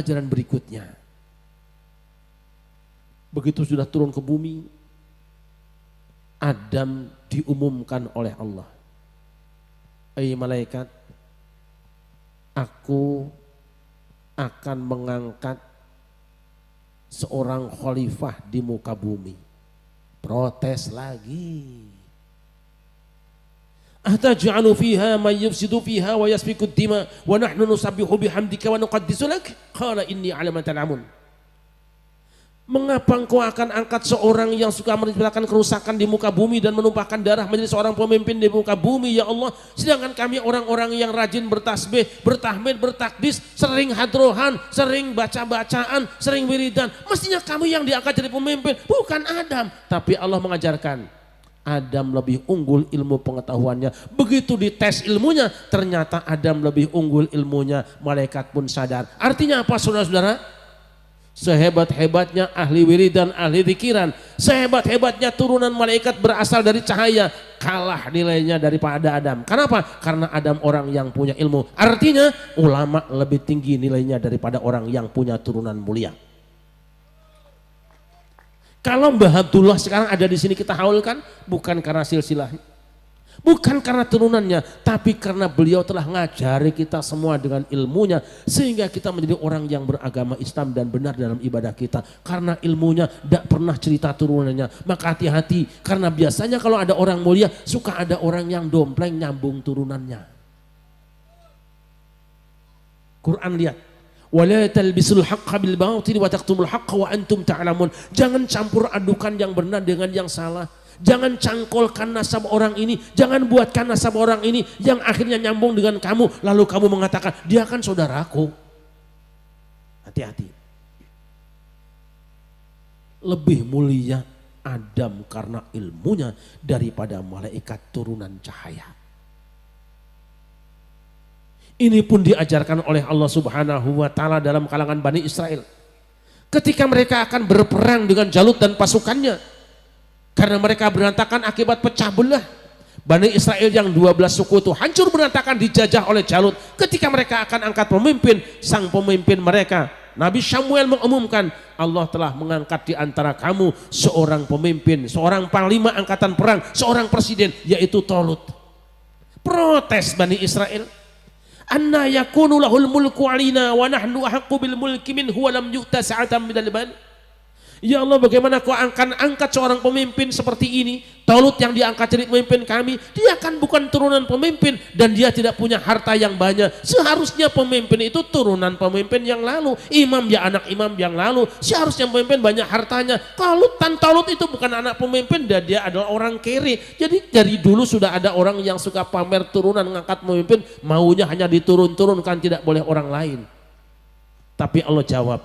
pelajaran berikutnya. Begitu sudah turun ke bumi, Adam diumumkan oleh Allah. Hai malaikat, aku akan mengangkat seorang khalifah di muka bumi. Protes lagi. Ataj'alu fiha man yufsidu fiha wa yasfiku ad-dima wa nahnu nusabbihu bihamdika wa nuqaddisu lak? Qala inni a'lamu ma ta'lamun. Mengapa engkau akan angkat seorang yang suka menciptakan kerusakan di muka bumi dan menumpahkan darah menjadi seorang pemimpin di muka bumi, ya Allah? Sedangkan kami orang-orang yang rajin bertasbih, bertahmid, bertakdis, sering hadrohan, sering baca-bacaan, sering wiridan. Mestinya kami yang diangkat jadi pemimpin, bukan Adam. Tapi Allah mengajarkan, Adam lebih unggul ilmu pengetahuannya. Begitu dites ilmunya, ternyata Adam lebih unggul ilmunya. Malaikat pun sadar. Artinya apa saudara-saudara? Sehebat-hebatnya ahli wiridan, ahli zikiran, sehebat-hebatnya turunan malaikat berasal dari cahaya, kalah nilainya daripada Adam. Kenapa? Karena Adam orang yang punya ilmu. Artinya ulama lebih tinggi nilainya daripada orang yang punya turunan mulia. Kalau Mbah Abdullah sekarang ada di sini kita haulkan, bukan karena silsilahnya, bukan karena turunannya, tapi karena beliau telah ngajari kita semua dengan ilmunya, sehingga kita menjadi orang yang beragama Islam dan benar dalam ibadah kita. Karena ilmunya tidak pernah cerita turunannya. Maka hati-hati, karena biasanya kalau ada orang mulia, suka ada orang yang dompleng nyambung turunannya. Quran lihat, wala talbisul haqqa bil batil wa taqtumul haqqa wa antum ta'lamun. Jangan campur adukan yang benar dengan yang salah. Jangan cangkolkan nasab orang ini, jangan buatkan nasab orang ini yang akhirnya nyambung dengan kamu, lalu kamu mengatakan dia kan saudaraku. Hati-hati. Lebih mulia Adam karena ilmunya daripada malaikat turunan cahaya. Ini pun diajarkan oleh Allah Subhanahu wa taala dalam kalangan Bani Israel. Ketika mereka akan berperang dengan Jalut dan pasukannya, karena mereka berantakan akibat pecah belah. Bani Israel yang 12 suku itu hancur berantakan, dijajah oleh Jalut. Ketika mereka akan angkat pemimpin, sang pemimpin mereka, Nabi Samuel mengumumkan, Allah telah mengangkat di antara kamu seorang pemimpin, seorang panglima angkatan perang, seorang presiden, yaitu Talut. Protes Bani Israel. Anna yakunu lahul mulku alina wa nahnu ahaqqu bil mulki minhu wa lam yu'ta sa'atan minal mal. Ya Allah, bagaimana kau akan angkat seorang pemimpin seperti ini? Talut yang diangkat jadi pemimpin kami, dia kan bukan turunan pemimpin dan dia tidak punya harta yang banyak. Seharusnya pemimpin itu turunan pemimpin yang lalu, imam ya anak imam yang lalu. Seharusnya pemimpin banyak hartanya. Talut itu bukan anak pemimpin dan dia adalah orang kere. Jadi dari dulu sudah ada orang yang suka pamer turunan ngangkat pemimpin, maunya hanya diturun-turunkan, tidak boleh orang lain. Tapi Allah jawab,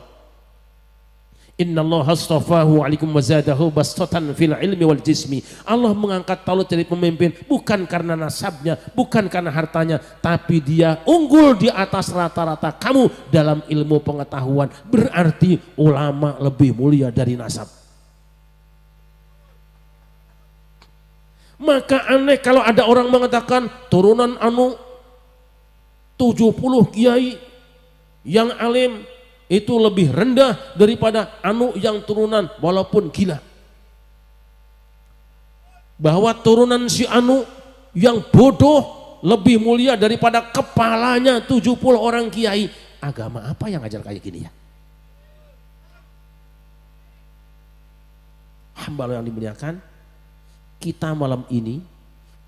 Innallaha astafahu alaikum wa zadahu bastatan fil ilmi wal jismi. Allah mengangkat Talut jadi pemimpin bukan karena nasabnya, bukan karena hartanya, tapi dia unggul di atas rata-rata kamu dalam ilmu pengetahuan. Berarti ulama lebih mulia dari nasab. Maka aneh kalau ada orang mengatakan turunan anu 70 kiai yang alim itu lebih rendah daripada anu yang turunan walaupun gila. Bahwa turunan si anu yang bodoh lebih mulia daripada kepalanya 70 orang kiai. Agama apa yang ngajar kayak gini ya? Hamba yang dimuliakan, kita malam ini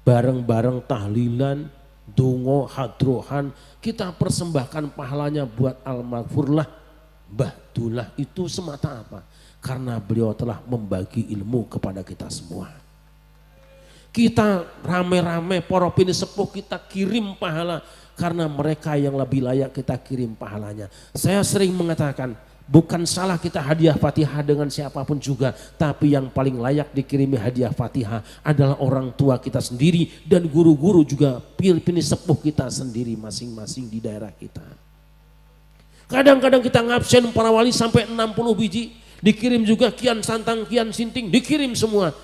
bareng-bareng tahlilan, dongo, hadrohan, kita persembahkan pahalanya buat al-maghfurlah Mbah Dullah itu semata apa? Karena beliau telah membagi ilmu kepada kita semua. Kita rame-rame para pini sepuh kita kirim pahala karena mereka yang lebih layak kita kirim pahalanya. Saya sering mengatakan, bukan salah kita hadiah Fatihah dengan siapapun juga, tapi yang paling layak dikirimi hadiah Fatihah adalah orang tua kita sendiri dan guru-guru juga pini sepuh kita sendiri masing-masing di daerah kita. Kadang-kadang kita ngabsen para wali sampai 60 biji, dikirim juga kian santang, kian sinting, dikirim semua.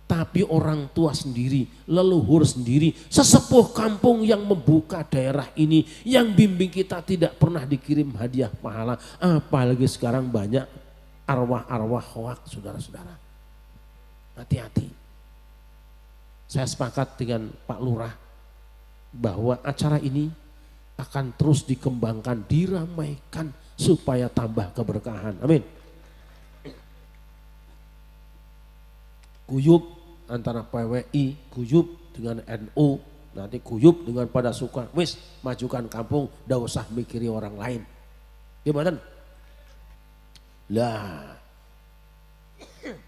Tapi orang tua sendiri, leluhur sendiri, sesepuh kampung yang membuka daerah ini, yang bimbing kita tidak pernah dikirim hadiah pahala. Apalagi sekarang banyak arwah-arwah hoak, saudara-saudara. Hati-hati. Saya sepakat dengan Pak Lurah bahwa acara ini akan terus dikembangkan, diramaikan supaya tambah keberkahan. Amin. Guyub antara PWI, guyub dengan NU, nanti guyub dengan pada suka, wis majukan kampung, dah usah mikiri orang lain. Gimana? Lah,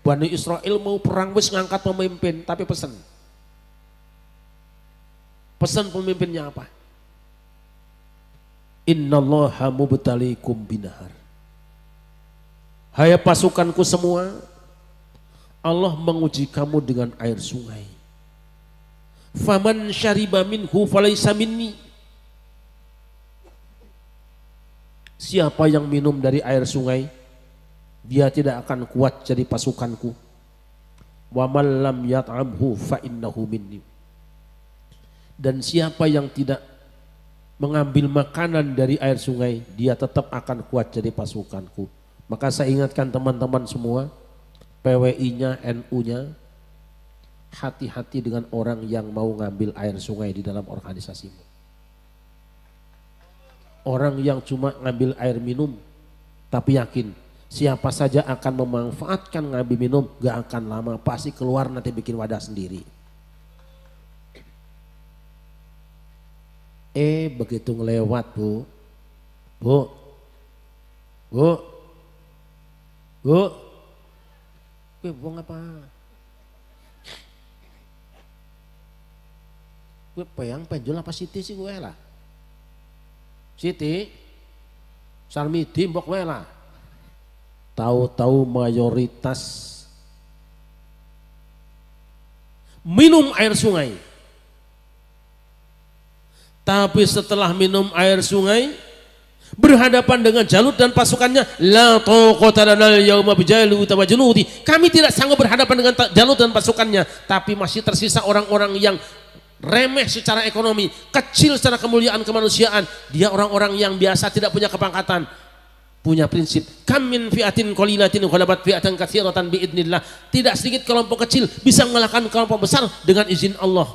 Bani Israel mau perang wis ngangkat pemimpin, tapi pesan pemimpinnya apa? Innallaha mubtaliikum binahar. Hai pasukanku semua, Allah menguji kamu dengan air sungai. Faman syariba minhu falaysa minni. Siapa yang minum dari air sungai, dia tidak akan kuat jadi pasukanku. Wa man lam yat'amhu fa innahu minni. Dan siapa yang tidak mengambil makanan dari air sungai, dia tetap akan kuat jadi pasukanku. Maka saya ingatkan teman-teman semua, PWI-nya, NU-nya, hati-hati dengan orang yang mau ngambil air sungai di dalam organisasimu. Orang yang cuma ngambil air minum, tapi yakin siapa saja akan memanfaatkan ngambil minum, gak akan lama, pasti keluar nanti bikin wadah sendiri. Begitu ngelewat bu, gue buang apa? Gue peyang penjol apa Siti sih gue lah? Siti, Sarmidi mbok gue lah. Tahu-tahu mayoritas minum air sungai. Tapi setelah minum air sungai, berhadapan dengan Jalut dan pasukannya, la taqata lana al-yawma bijalut wa junudi. Kami tidak sanggup berhadapan dengan Jalut dan pasukannya, tapi masih tersisa orang-orang yang remeh secara ekonomi, kecil secara kemuliaan kemanusiaan. Dia orang-orang yang biasa tidak punya kepangkatan, punya prinsip. Kam min fi'atin qalilatin ghalabat fi'atan katsiratan biidznillah. Tidak sedikit kelompok kecil bisa mengalahkan kelompok besar dengan izin Allah.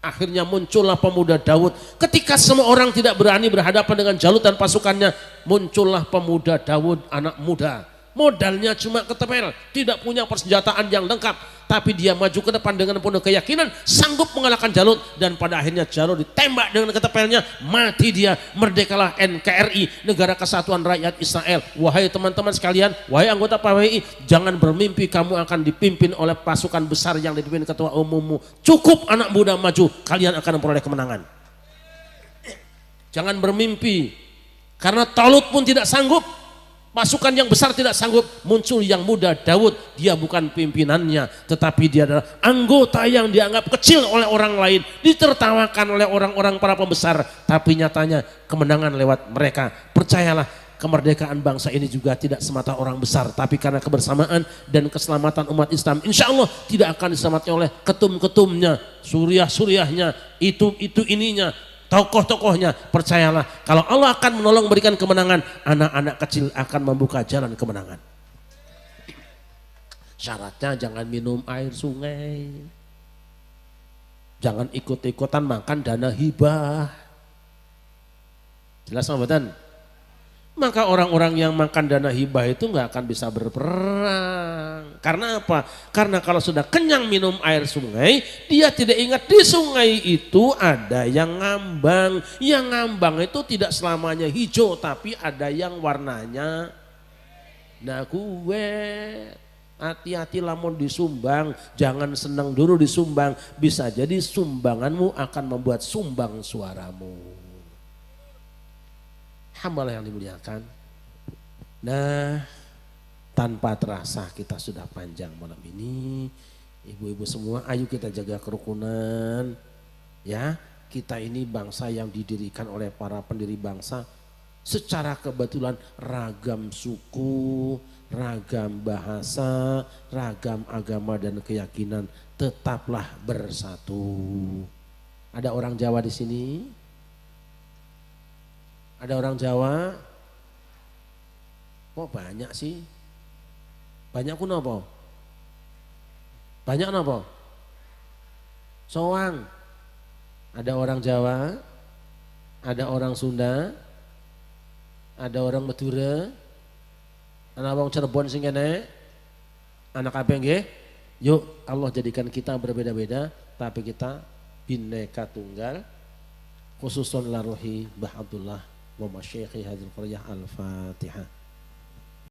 Akhirnya muncullah pemuda Daud. Ketika semua orang tidak berani berhadapan dengan Jalut dan pasukannya, muncullah pemuda Daud, anak muda. Modalnya cuma ketepel, tidak punya persenjataan yang lengkap, tapi dia maju ke depan dengan penuh keyakinan, sanggup mengalahkan Jalut, dan pada akhirnya Jalut ditembak dengan ketepelnya, mati dia. Merdekalah NKRI, Negara Kesatuan Rakyat Israel. Wahai teman-teman sekalian, wahai anggota PWI, jangan bermimpi kamu akan dipimpin oleh pasukan besar yang dipimpin ketua umummu. Cukup anak muda maju, kalian akan memperoleh kemenangan. Jangan bermimpi, karena Talut pun tidak sanggup. Pasukan yang besar tidak sanggup, muncul yang muda Daud. Dia bukan pimpinannya, tetapi dia adalah anggota yang dianggap kecil oleh orang lain, ditertawakan oleh orang-orang para pembesar, tapi nyatanya kemenangan lewat mereka. Percayalah, kemerdekaan bangsa ini juga tidak semata orang besar, tapi karena kebersamaan dan keselamatan umat Islam. Insya Allah tidak akan diselamatkan oleh ketum-ketumnya, suriah-suriahnya, itu ininya, tokoh-tokohnya. Percayalah, kalau Allah akan menolong memberikan kemenangan, anak-anak kecil akan membuka jalan kemenangan. Syaratnya jangan minum air sungai, jangan ikut-ikutan makan dana hibah. Jelas Mbak? Maka orang-orang yang makan dana hibah itu nggak akan bisa berperang. Karena apa? Karena kalau sudah kenyang minum air sungai, dia tidak ingat di sungai itu ada yang ngambang. Yang ngambang itu tidak selamanya hijau, tapi ada yang warnanya. Nah gue hati-hati lamun disumbang, jangan senang dulu disumbang. Bisa jadi sumbanganmu akan membuat sumbang suaramu. Hamba yang dimuliakan. Nah, tanpa terasa kita sudah panjang malam ini. Ibu-ibu semua, ayo kita jaga kerukunan. Ya, kita ini bangsa yang didirikan oleh para pendiri bangsa secara kebetulan ragam suku, ragam bahasa, ragam agama dan keyakinan, tetaplah bersatu. Ada orang Jawa di sini? Ada orang Jawa? Kok banyak sih? Banyak ku napa? Banyak napa? Soang. Ada orang Jawa, ada orang Sunda, ada orang Madura, anak wong Cirebon sing kene, anak kabeh nggih. Yuk Allah jadikan kita berbeda-beda tapi kita bineka tunggal. Khususun la ruhi Mbah Abdullah wa masyayikhi hadzal qaryah. Al-Fatihah.